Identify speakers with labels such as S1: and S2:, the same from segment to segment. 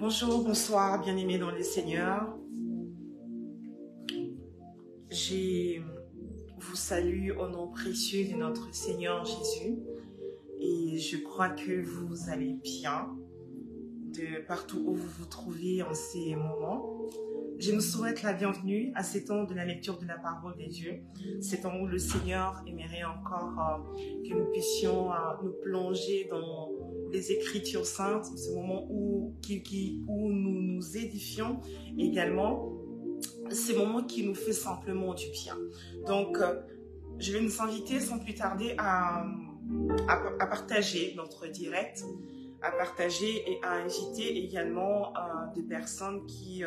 S1: Bonjour, bonsoir, bien-aimés dans le Seigneur. Je vous salue au nom précieux de notre Seigneur Jésus et je crois que vous allez bien de partout où vous vous trouvez en ces moments. Je nous souhaite la bienvenue à ces temps de la lecture de la parole de Dieu, ces temps où le Seigneur aimerait encore que nous puissions nous plonger dans les Écritures saintes, ce moment où nous nous édifions également, ces moments qui nous fait simplement du bien. Donc, je vais nous inviter sans plus tarder à partager notre direct, à partager et à inviter également des personnes qui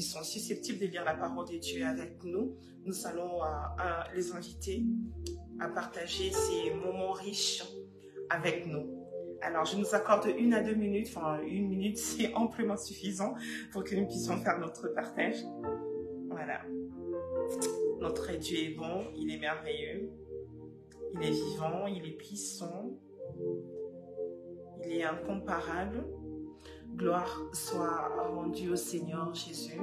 S1: sont susceptibles de lire la parole de Dieu avec nous. Nous allons les inviter à partager ces moments riches avec nous. Alors, je nous accorde 1 à 2 minutes, enfin 1 minute, c'est amplement suffisant pour que nous puissions faire notre partage. Voilà. Notre Dieu est bon, il est merveilleux, il est vivant, il est puissant, il est incomparable. Gloire soit rendue au Seigneur Jésus.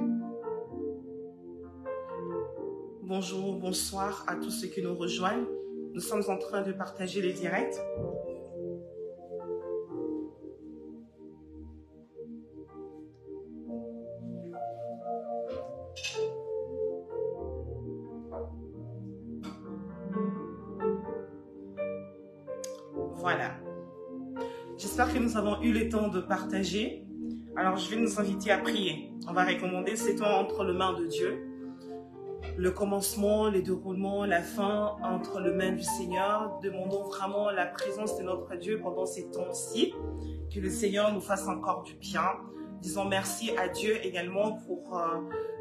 S1: Bonjour, bonsoir à tous ceux qui nous rejoignent. Nous sommes en train de partager les directs. Voilà. J'espère que nous avons eu le temps de partager. Alors, je vais nous inviter à prier. On va recommander ces temps entre les mains de Dieu. Le commencement, le déroulement, la fin entre les mains du Seigneur. Demandons vraiment la présence de notre Dieu pendant ces temps-ci. Que le Seigneur nous fasse encore du bien. Disons merci à Dieu également pour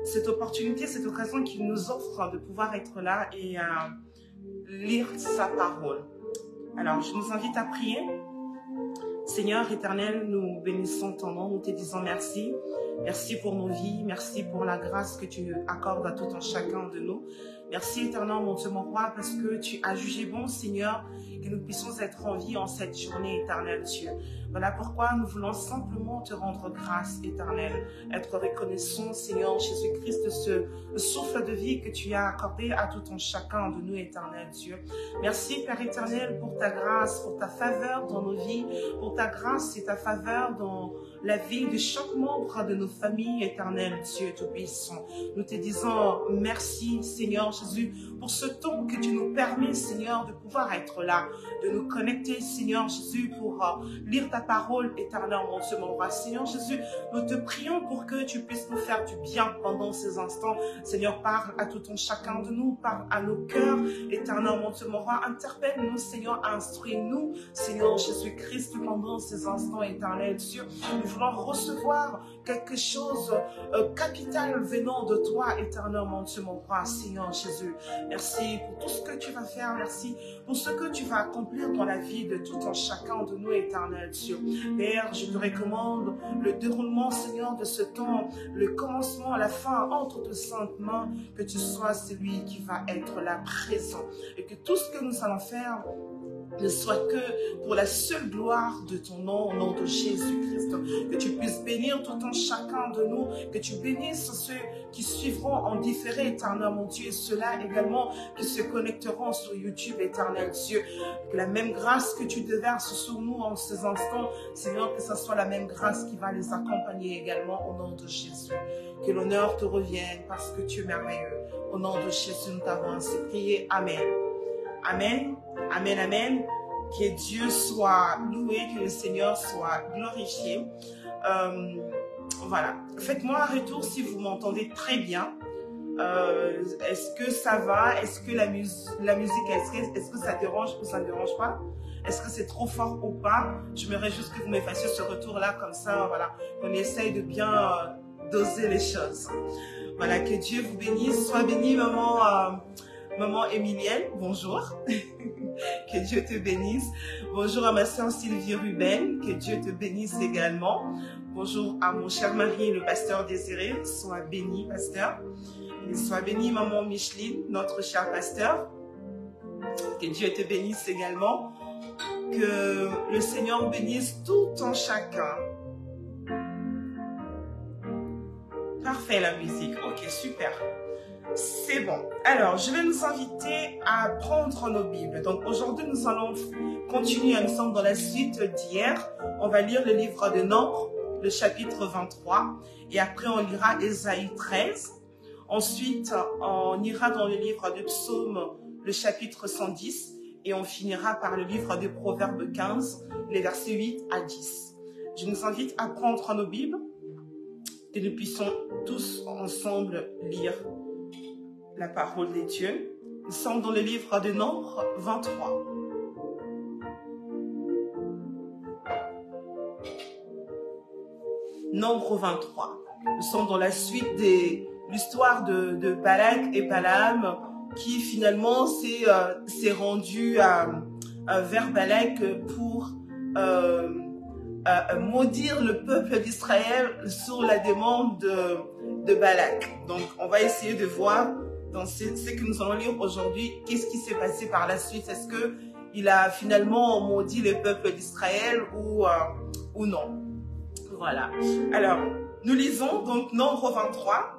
S1: cette opportunité, cette occasion qu'il nous offre de pouvoir être là et lire sa parole. Alors, je nous invite à prier. Seigneur éternel, nous bénissons ton nom, nous te disons merci. Merci pour nos vies, merci pour la grâce que tu accordes à tout un chacun de nous. Merci éternel, mon Dieu, mon roi, parce que tu as jugé bon, Seigneur, que nous puissions être en vie en cette journée éternelle, Dieu. Voilà pourquoi nous voulons simplement te rendre grâce, éternelle, être reconnaissant, Seigneur Jésus-Christ, de ce souffle de vie que tu as accordé à tout un chacun de nous, éternel Dieu. Merci, Père éternel, pour ta grâce, pour ta faveur dans nos vies, pour ta grâce et ta faveur dans la vie de chaque membre de nos familles, éternel Dieu Tout-Puissant. Nous te disons merci, Seigneur Jésus, pour ce temps que tu nous permets, Seigneur, de pouvoir être là, de nous connecter, Seigneur Jésus, pour lire ta parole éternelle, mon Dieu, mon roi. Seigneur Jésus, nous te prions pour que tu puisses nous faire du bien pendant ces instants. Seigneur, parle à tout un chacun de nous, parle à nos cœurs, éternel, mon Dieu, mon roi. Interpelle-nous, Seigneur, instruis-nous, Seigneur Jésus-Christ, pendant ces instants éternels, Dieu. Nous voulons recevoir quelque chose capital venant de toi, éternel, mon Dieu, mon roi, Seigneur Jésus. Merci pour tout ce que tu vas faire. Merci pour ce que tu vas accomplir dans la vie de tout un chacun de nous, éternel Dieu. Père, je te recommande le déroulement, Seigneur, de ce temps, le commencement, la fin, entre tes saintes mains, que tu sois celui qui va être là présent. Et que tout ce que nous allons faire ne soit que pour la seule gloire de ton nom, au nom de Jésus-Christ. Que tu puisses bénir tout un chacun de nous, que tu bénisses ceux qui suivront en différé, éternel mon Dieu, et ceux-là également qui se connecteront sur YouTube, éternel Dieu. Que la même grâce que tu déverses sur nous en ces instants, Seigneur, que ce soit la même grâce qui va les accompagner également au nom de Jésus. Que l'honneur te revienne parce que tu es merveilleux. Au nom de Jésus, nous t'avons ainsi prié. Amen. Amen, amen, amen. Que Dieu soit loué, que le Seigneur soit glorifié. Voilà. Faites-moi un retour si vous m'entendez très bien. Est-ce que ça va? Est-ce que la musique, est-ce que ça dérange ou ça ne dérange pas? Est-ce que c'est trop fort ou pas? J'aimerais juste que vous me fassiez ce retour-là, comme ça, voilà. On essaye de bien doser les choses. Voilà, que Dieu vous bénisse. Sois bénie, maman Émilienne, bonjour. Que Dieu te bénisse. Bonjour à ma soeur Sylvie Ruben, que Dieu te bénisse également. Bonjour à mon cher mari, le pasteur Désiré. Sois béni, pasteur. Et sois béni, maman Micheline, notre cher pasteur. Que Dieu te bénisse également. Que le Seigneur bénisse tout en chacun. Parfait, la musique. Ok, super. C'est bon. Alors, je vais nous inviter à prendre nos Bibles. Donc, aujourd'hui, nous allons continuer. Nous sommes dans la suite d'hier. On va lire le livre de Nombre, le chapitre 23. Et après, on lira Ésaïe 13. Ensuite, on ira dans le livre de Psaume, le chapitre 110. Et on finira par le livre de Proverbes 15, les versets 8 à 10. Je nous invite à prendre nos Bibles, que nous puissions tous ensemble lire la parole de Dieu. Nous sommes dans le livre de Nombre 23. Nombre 23. Nous sommes dans la suite de l'histoire de Balak et Balaam qui finalement s'est rendu vers Balak pour maudire le peuple d'Israël sur la demande de Balak. Donc, on va essayer de voir dans ce que nous allons lire aujourd'hui, qu'est-ce qui s'est passé par la suite. Est-ce qu'il a finalement maudit le peuple d'Israël ou non? Voilà. Alors, nous lisons donc Nombre 23.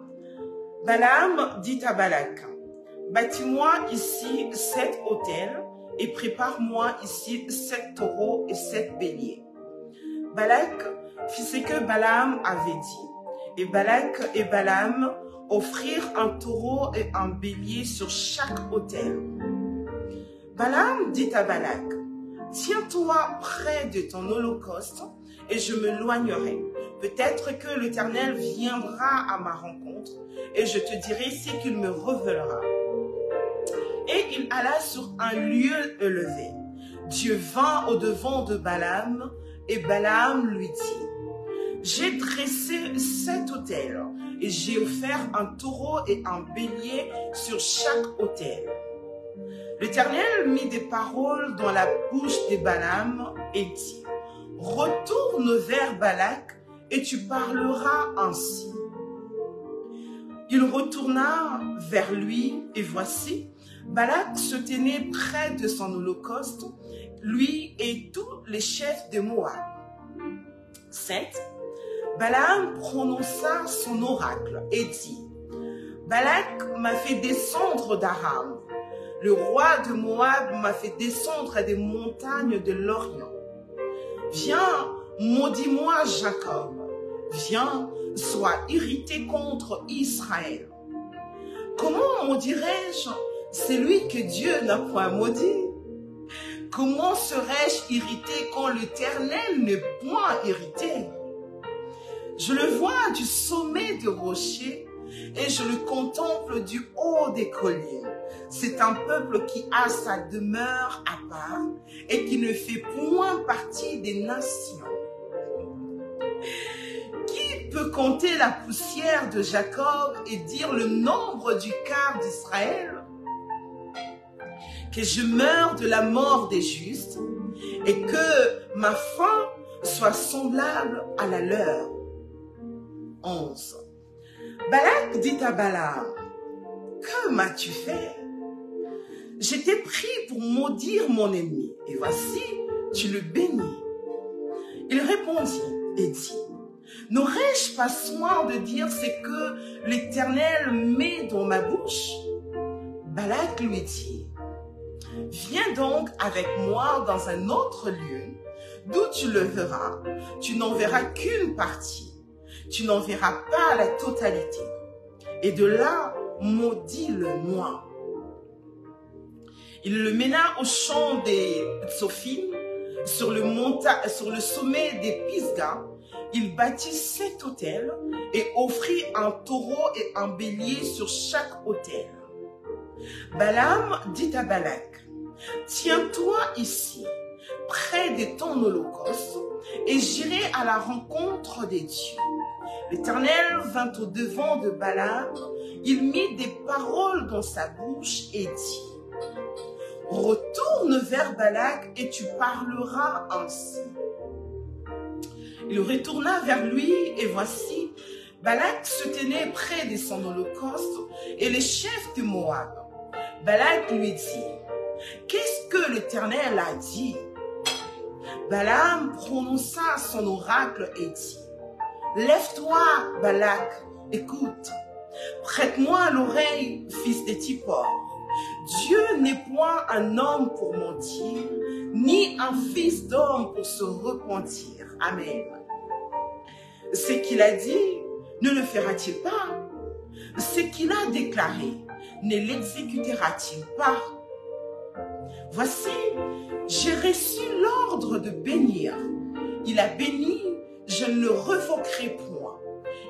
S1: Balaam dit à Balak, « Bâtis-moi ici 7 autels et prépare-moi ici 7 taureaux et 7 béliers. » Balak fit ce que Balaam avait dit. Et Balak et Balaam offrirent un taureau et un bélier sur chaque autel. Balaam dit à Balak, « Tiens-toi près de ton holocauste et je me loignerai. Peut-être que l'Éternel viendra à ma rencontre et je te dirai ce qu'il me révélera. » Et il alla sur un lieu élevé. Dieu vint au-devant de Balaam et Balaam lui dit, « J'ai dressé 7 autels et j'ai offert un taureau et un bélier sur chaque autel. » L'Éternel mit des paroles dans la bouche de Balaam et dit, « Retourne vers Balak et tu parleras ainsi. » Il retourna vers lui et voici, Balak se tenait près de son holocauste, lui et tous les chefs de Moab. 7. Balaam prononça son oracle et dit, « Balak m'a fait descendre d'Aram. Le roi de Moab m'a fait descendre des montagnes de l'Orient. Viens, maudis-moi Jacob. Viens, sois irrité contre Israël. Comment maudirais-je celui que Dieu n'a point maudit? Comment serais-je irrité quand l'Éternel n'est point irrité? Je le vois du sommet du rocher et je le contemple du haut des collines. C'est un peuple qui a sa demeure à part et qui ne fait point partie des nations. Qui peut compter la poussière de Jacob et dire le nombre du quart d'Israël? Que je meure de la mort des justes et que ma fin soit semblable à la leur. 11. Balak dit à Balaam, « Que m'as-tu fait? J'étais pris pour maudire mon ennemi, et voici, tu le bénis. » Il répondit et dit, « N'aurais-je pas soin de dire ce que l'Éternel met dans ma bouche? » Balak lui dit, « Viens donc avec moi dans un autre lieu, d'où tu le verras. Tu n'en verras qu'une partie. Tu n'en verras pas la totalité. Et de là, maudis-le-moi. » Il le mena au champ des Tsophim, sur le sommet des Pisgah. Il bâtit 7 autels et offrit un taureau et un bélier sur chaque autel. Balaam dit à Balak, « Tiens-toi ici, près de ton holocauste, et j'irai à la rencontre des dieux. » L'Éternel vint au-devant de Balaam, il mit des paroles dans sa bouche et dit, « Retourne vers Balak et tu parleras ainsi. » Il retourna vers lui et voici, Balak se tenait près de son holocauste et les chefs de Moab. Balak lui dit, « Qu'est-ce que l'Éternel a dit? » Balaam prononça son oracle et dit, « Lève-toi, Balak, écoute, prête-moi l'oreille, fils de Tipor. Dieu n'est point un homme pour mentir, ni un fils d'homme pour se repentir. Amen. Ce qu'il a dit, ne le fera-t-il pas? Ce qu'il a déclaré, ne l'exécutera-t-il pas? Voici, j'ai reçu l'ordre de bénir. Il a béni, je ne le revoquerai point.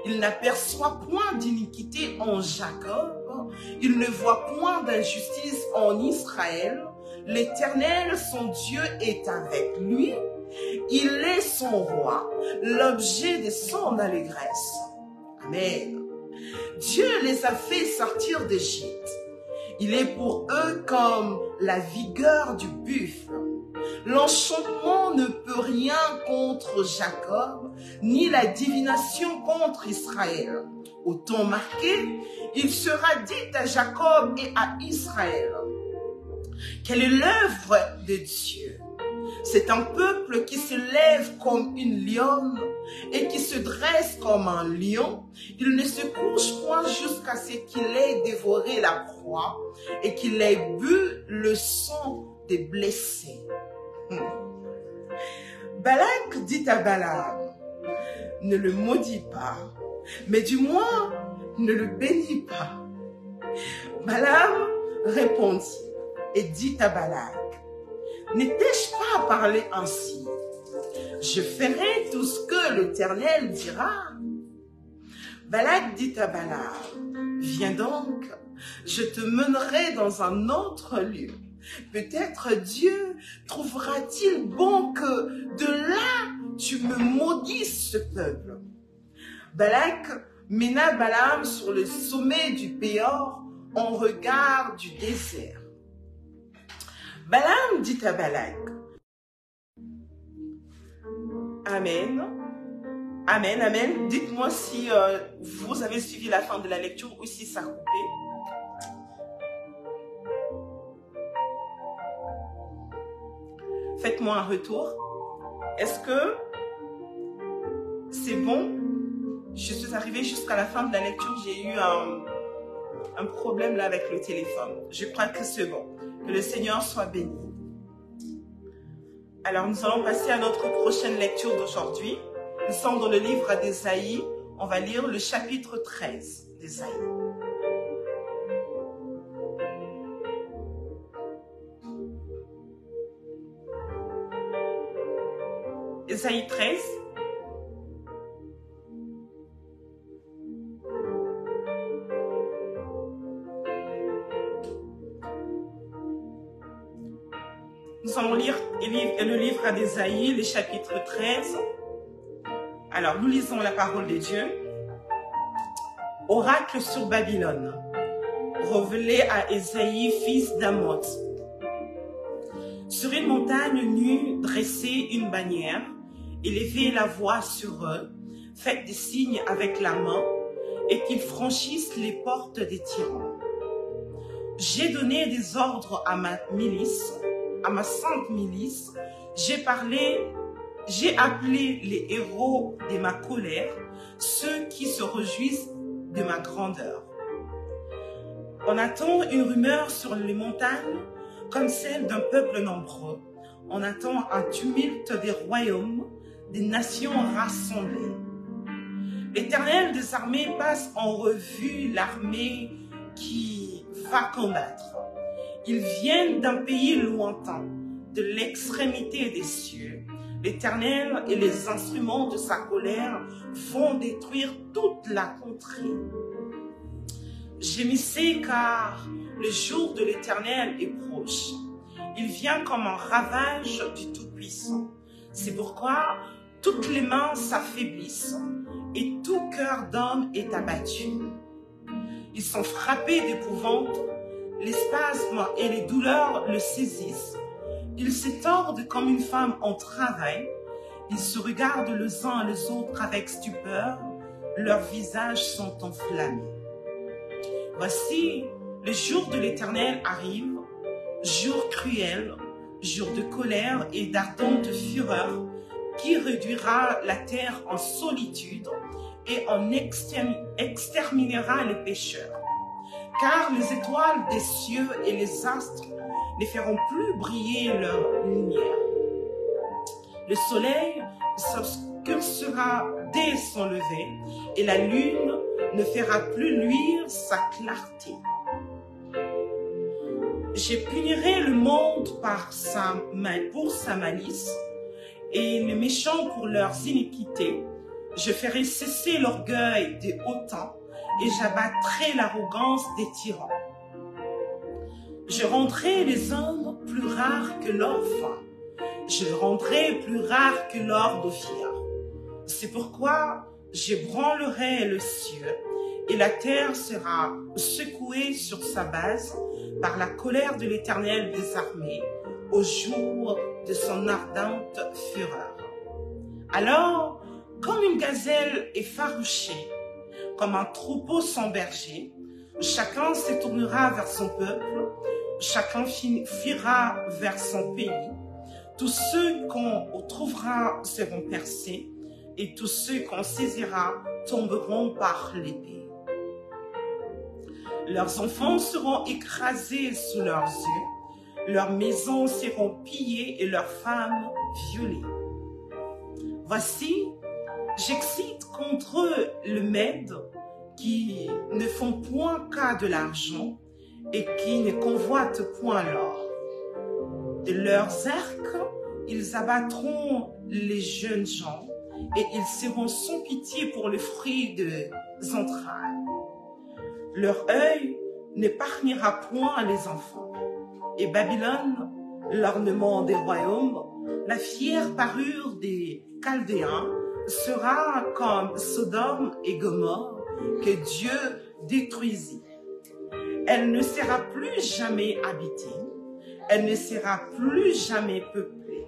S1: Il n'aperçoit point d'iniquité en Jacob, il ne voit point d'injustice en Israël. L'Éternel, son Dieu, est avec lui. Il est son roi, l'objet de son allégresse. Amen. Dieu les a fait sortir d'Égypte. Il est pour eux comme la vigueur du buffle. L'enchantement ne peut rien contre Jacob, ni la divination contre Israël. Au temps marqué, il sera dit à Jacob et à Israël: quelle est l'œuvre de Dieu? C'est un peuple qui se lève comme une lionne et qui se dresse comme un lion. Il ne se couche point jusqu'à ce qu'il ait dévoré la proie et qu'il ait bu le sang des blessés. Balak dit à Balaam: ne le maudis pas, mais du moins ne le bénis pas. Balaam répondit et dit à Balak: n'étais-je pas parlé ainsi? Je ferai tout ce que l'Éternel dira. Balak dit à Balaam: viens donc, je te mènerai dans un autre lieu. Peut-être Dieu trouvera-t-il bon que de là tu me maudisses ce peuple. Balak mena Balaam sur le sommet du Péor en regard du désert. Balaam dit à Balak: Amen. Amen, amen. Dites-moi si vous avez suivi la fin de la lecture ou si ça a coupé. Faites-moi un retour. Est-ce que c'est bon? Je suis arrivée jusqu'à la fin de la lecture. J'ai eu un problème là avec le téléphone. Je crois que c'est bon. Que le Seigneur soit béni. Alors, nous allons passer à notre prochaine lecture d'aujourd'hui. Nous sommes dans le livre d'Ésaïe. On va lire le chapitre 13 d'Ésaïe. Ésaïe 13. Nous allons lire le livre d'Ésaïe, le chapitre 13. Alors, nous lisons la parole de Dieu. Oracle sur Babylone. Révélé à Ésaïe, fils d'Amoz. Sur une montagne nue, dressez une bannière, élevez la voix sur eux, faites des signes avec la main, et qu'ils franchissent les portes des tyrans. J'ai donné des ordres à ma milice, à ma sainte milice, j'ai appelé les héros de ma colère, ceux qui se réjouissent de ma grandeur. On attend une rumeur sur les montagnes, comme celle d'un peuple nombreux. On attend un tumulte des royaumes, des nations rassemblées. L'Éternel des armées passe en revue l'armée qui va combattre. Ils viennent d'un pays lointain, de l'extrémité des cieux. L'Éternel et les instruments de sa colère vont détruire toute la contrée. Gémissez car le jour de l'Éternel est proche. Il vient comme un ravage du Tout-Puissant. C'est pourquoi toutes les mains s'affaiblissent et tout cœur d'homme est abattu. Ils sont frappés d'épouvante, les spasmes et les douleurs le saisissent. Ils se tordent comme une femme en travail. Ils se regardent les uns les autres avec stupeur. Leurs visages sont enflammés. Voici, le jour de l'Éternel arrive, jour cruel, jour de colère et d'ardente fureur, qui réduira la terre en solitude et en exterminera les pécheurs. Car les étoiles des cieux et les astres ne feront plus briller leur lumière. Le soleil s'obscurcira dès son lever, et la lune ne fera plus luire sa clarté. Je punirai le monde pour sa malice, et les méchants pour leurs iniquités. Je ferai cesser l'orgueil des hautains, et j'abattrai l'arrogance des tyrans. Je rendrai les hommes plus rares que l'or fin. Je le rendrai plus rare que l'or d'Ophir. C'est pourquoi je branlerai le ciel, et la terre sera secouée sur sa base par la colère de l'Éternel des armées, au jour de son ardente fureur. Alors, comme une gazelle effarouchée, comme un troupeau sans berger, chacun se tournera vers son peuple, chacun fuira vers son pays. Tous ceux qu'on trouvera seront percés, et tous ceux qu'on saisira tomberont par l'épée. Leurs enfants seront écrasés sous leurs yeux, leurs maisons seront pillées et leurs femmes violées. Voici, j'excite contre eux le Mède, qui ne font point cas de l'argent et qui ne convoitent point l'or. De leurs arcs, ils abattront les jeunes gens et ils seront sans pitié pour le fruit des entrailles. Leur œil n'épargnera point les enfants. Et Babylone, l'ornement des royaumes, la fière parure des Chaldéens, sera comme Sodome et Gomorrhe que Dieu détruisit. Elle ne sera plus jamais habitée, elle ne sera plus jamais peuplée.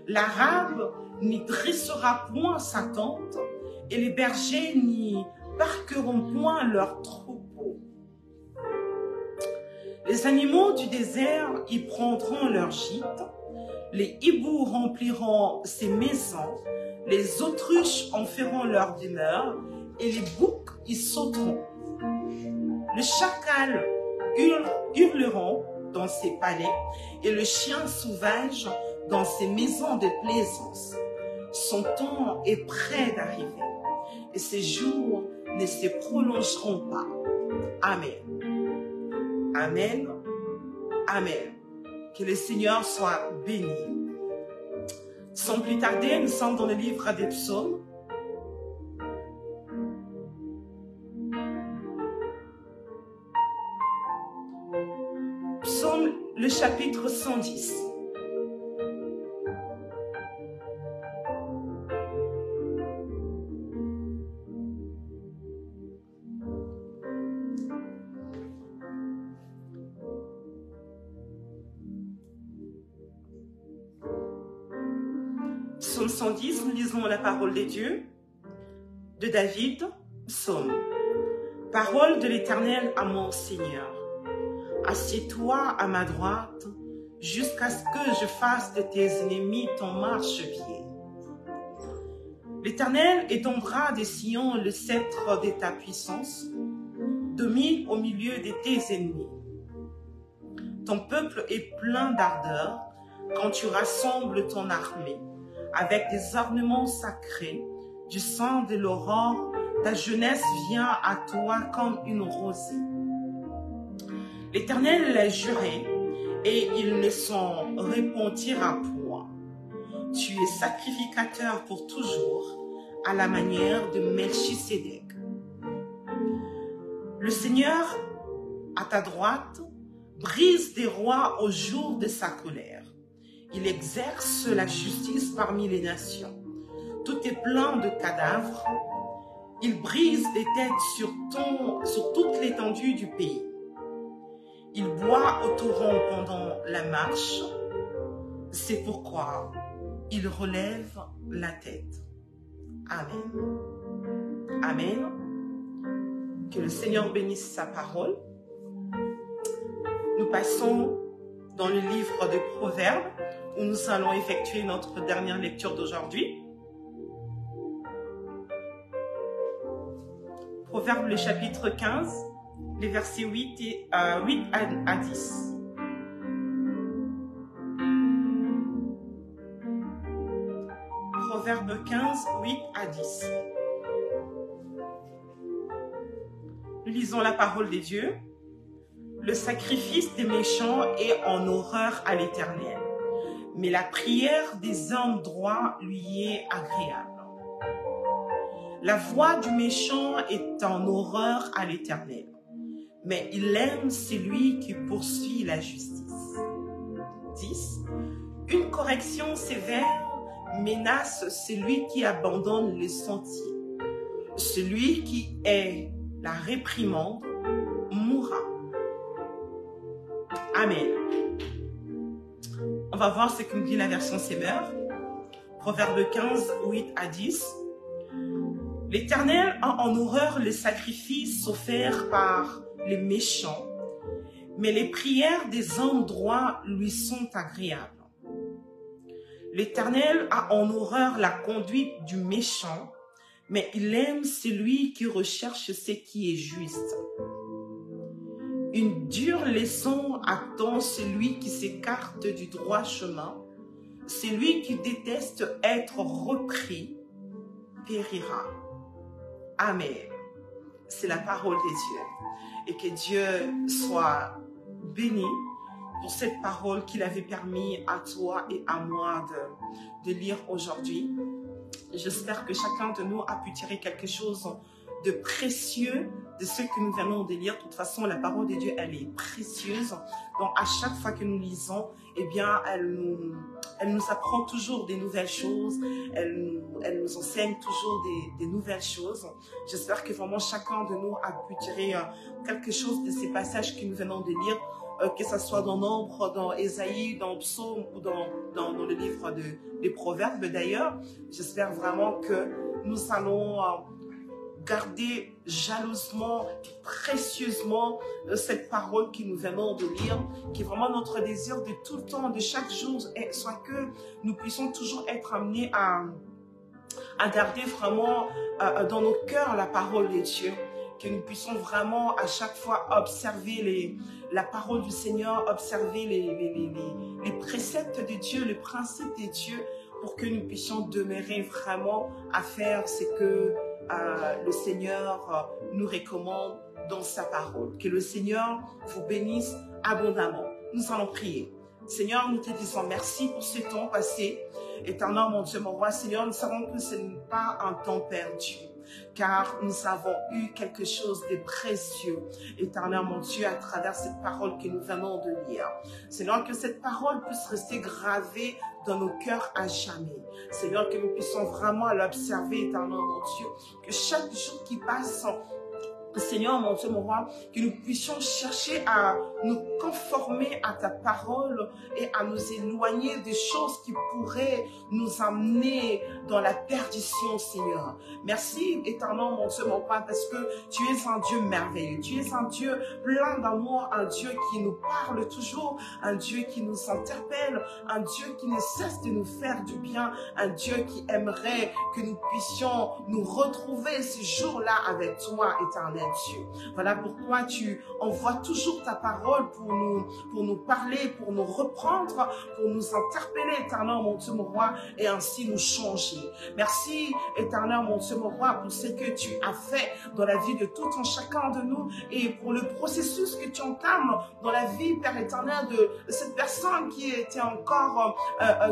S1: L'Arabe n'y dressera point sa tente, et les bergers n'y parqueront point leurs troupeaux. Les animaux du désert y prendront leur gîte, les hiboux rempliront ses maisons, les autruches en feront leur demeure, et les boucs y sauteront. Le chacal hurleront dans ses palais, et le chien sauvage dans ses maisons de plaisance. Son temps est près d'arriver, et ses jours ne se prolongeront pas. Amen. Amen. Amen. Que le Seigneur soit béni. Sans plus tarder, nous sommes dans le livre des psaumes. Psaume, le chapitre 110. Psaume 110, nous lisons la parole de Dieu, de David, psaume. Parole de l'Éternel à mon Seigneur. Assieds-toi à ma droite, jusqu'à ce que je fasse de tes ennemis ton marchepied. L'Éternel étendra des sillons le sceptre de ta puissance, domine au milieu de tes ennemis. Ton peuple est plein d'ardeur quand tu rassembles ton armée. Avec des ornements sacrés, du sang de l'aurore, ta jeunesse vient à toi comme une rosée. L'Éternel l'a juré, et il ne s'en repentira point. Tu es sacrificateur pour toujours, à la manière de Melchisédek. Le Seigneur, à ta droite, brise des rois au jour de sa colère. Il exerce la justice parmi les nations. Tout est plein de cadavres. Il brise des têtes sur toute l'étendue du pays. Il boit au torrent pendant la marche. C'est pourquoi il relève la tête. Amen. Amen. Que le Seigneur bénisse sa parole. Nous passons dans le livre des Proverbes, où nous allons effectuer notre dernière lecture d'aujourd'hui. Proverbe le chapitre 15, les versets 8 à 10. Proverbe 15, 8 à 10. Nous lisons la parole des dieux. Le sacrifice des méchants est en horreur à l'Éternel, mais la prière des hommes droits lui est agréable. La voix du méchant est en horreur à l'Éternel, mais il aime celui qui poursuit la justice. 10. Une correction sévère menace celui qui abandonne les sentiers. Celui qui est la réprimande mourra. Amen. On va voir ce que nous dit la version Semeur. Proverbe 15, 8 à 10. L'Éternel a en horreur les sacrifices offerts par les méchants, mais les prières des hommes droits lui sont agréables. L'Éternel a en horreur la conduite du méchant, mais il aime celui qui recherche ce qui est juste. Une dure leçon attend celui qui s'écarte du droit chemin. Celui qui déteste être repris périra. Amen. C'est la parole des dieux. Et que Dieu soit béni pour cette parole qu'il avait permis à toi et à moi de lire aujourd'hui. J'espère que chacun de nous a pu tirer quelque chose de précieux de ce que nous venons de lire. De toute façon, la parole de Dieu, elle est précieuse. Donc, à chaque fois que nous lisons, eh bien, elle nous apprend toujours des nouvelles choses. Elle nous enseigne toujours des nouvelles choses. J'espère que vraiment chacun de nous a pu tirer quelque chose de ces passages que nous venons de lire, que ce soit dans Nombre, dans Ésaïe, dans Psaume ou dans le livre des Proverbes d'ailleurs. J'espère vraiment que nous allons garder jalousement, précieusement cette parole que nous venons de lire, qui est vraiment notre désir de tout le temps, de chaque jour, soit que nous puissions toujours être amenés à garder vraiment dans nos cœurs la parole de Dieu, que nous puissions vraiment à chaque fois observer la parole du Seigneur, observer les préceptes de Dieu, les principes de Dieu, pour que nous puissions demeurer vraiment à faire ce que le Seigneur nous recommande dans sa parole. Que le Seigneur vous bénisse abondamment. Nous allons prier. Seigneur, nous te disons merci pour ce temps passé. Éternel, mon Dieu, mon roi, Seigneur, nous savons que ce n'est pas un temps perdu, car nous avons eu quelque chose de précieux, éternel mon Dieu, à travers cette parole que nous venons de lire. Seigneur, que cette parole puisse rester gravée dans nos cœurs à jamais. Seigneur, que nous puissions vraiment l'observer, éternel mon Dieu, que chaque jour qui passe, Seigneur, mon Dieu, mon roi, que nous puissions chercher à nous conformer à ta parole et à nous éloigner des choses qui pourraient nous amener dans la perdition, Seigneur. Merci, éternel, mon Dieu, mon roi, parce que tu es un Dieu merveilleux. Tu es un Dieu plein d'amour, un Dieu qui nous parle toujours, un Dieu qui nous interpelle, un Dieu qui ne cesse de nous faire du bien, un Dieu qui aimerait que nous puissions nous retrouver ce jour-là avec toi, éternel Dieu. Voilà pourquoi tu envoies toujours ta parole pour nous parler, pour nous reprendre, pour nous interpeller, éternel mon Dieu, mon roi, et ainsi nous changer. Merci, éternel mon Dieu, mon roi, pour ce que tu as fait dans la vie de tout un chacun de nous et pour le processus que tu entames dans la vie, Père éternel, de cette personne qui était encore,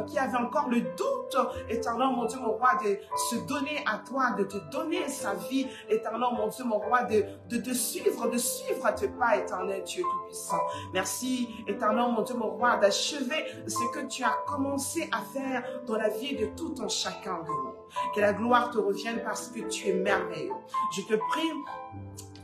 S1: qui avait encore le doute, éternel mon Dieu, mon roi, de se donner à toi, de te donner sa vie, éternel mon Dieu, mon roi, de te suivre, de suivre à tes pas, éternel Dieu Tout-Puissant. Merci, éternel mon Dieu, mon roi, d'achever ce que tu as commencé à faire dans la vie de tout un chacun de nous. Que la gloire te revienne parce que tu es merveilleux. Je te prie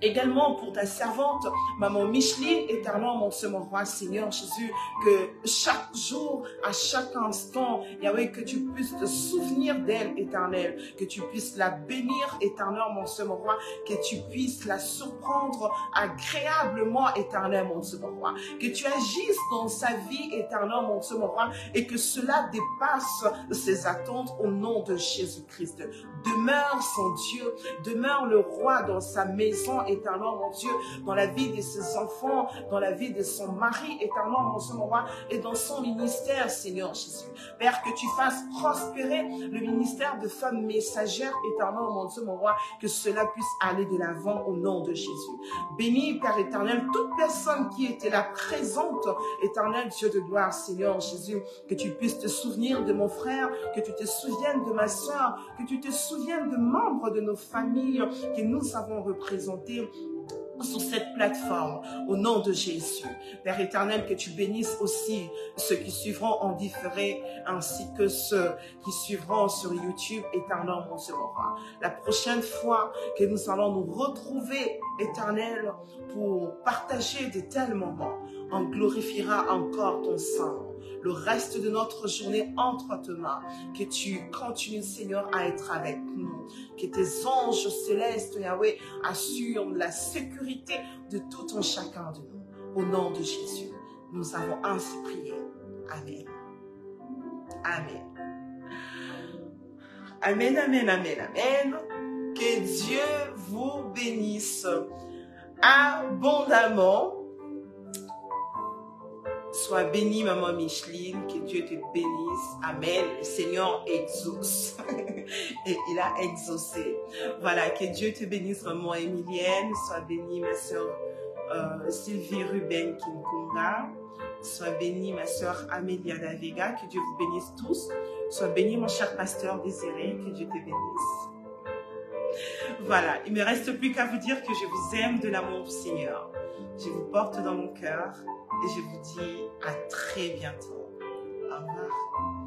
S1: Également pour ta servante, maman Micheline, éternellement, mon Dieu, mon roi, Seigneur Jésus, que chaque jour, à chaque instant, Yahweh, que tu puisses te souvenir d'elle, éternel, que tu puisses la bénir, éternellement, mon Dieu, mon roi, que tu puisses la surprendre agréablement, éternel, mon Dieu, mon roi, que tu agisses dans sa vie, éternellement, mon Dieu, mon roi, et que cela dépasse ses attentes au nom de Jésus-Christ. Demeure son Dieu, demeure le roi dans sa maison, éternellement, mon Dieu, dans la vie de ses enfants, dans la vie de son mari, éternellement, mon Dieu, mon roi, et dans son ministère, Seigneur Jésus. Père, que tu fasses prospérer le ministère de femmes messagères, éternellement, mon Dieu, mon roi, que cela puisse aller de l'avant au nom de Jésus. Bénis, Père éternel, toute personne qui était là présente, éternel Dieu de gloire, Seigneur Jésus, que tu puisses te souvenir de mon frère, que tu te souviennes de ma soeur, que tu te souviennes de membres de nos familles que nous avons représentés sur cette plateforme, au nom de Jésus. Père éternel, que tu bénisses aussi ceux qui suivront en différé, ainsi que ceux qui suivront sur YouTube, éternel, mon Dieu, mon roi. La prochaine fois que nous allons nous retrouver, éternel, pour partager de tels moments, on glorifiera encore ton Saint. Le reste de notre journée entre tes mains, que tu continues, Seigneur, à être avec nous, que tes anges célestes, Yahweh, assurent la sécurité de tout un chacun de nous. Au nom de Jésus, nous avons ainsi prié. Amen. Amen. Amen, amen, amen, amen. Que Dieu vous bénisse abondamment. Sois bénie, maman Micheline, que Dieu te bénisse. Amen. Le Seigneur exauce. Et il a exaucé. Voilà, que Dieu te bénisse, maman Emilienne. Sois bénie, ma soeur Sylvie Ruben Kinkunga. Sois bénie, ma soeur Amélia Davega. Que Dieu vous bénisse tous. Sois bénie, mon cher pasteur Désiré. Que Dieu te bénisse. Voilà, il ne me reste plus qu'à vous dire que je vous aime de l'amour du Seigneur. Je vous porte dans mon cœur. Et je vous dis à très bientôt. Au revoir.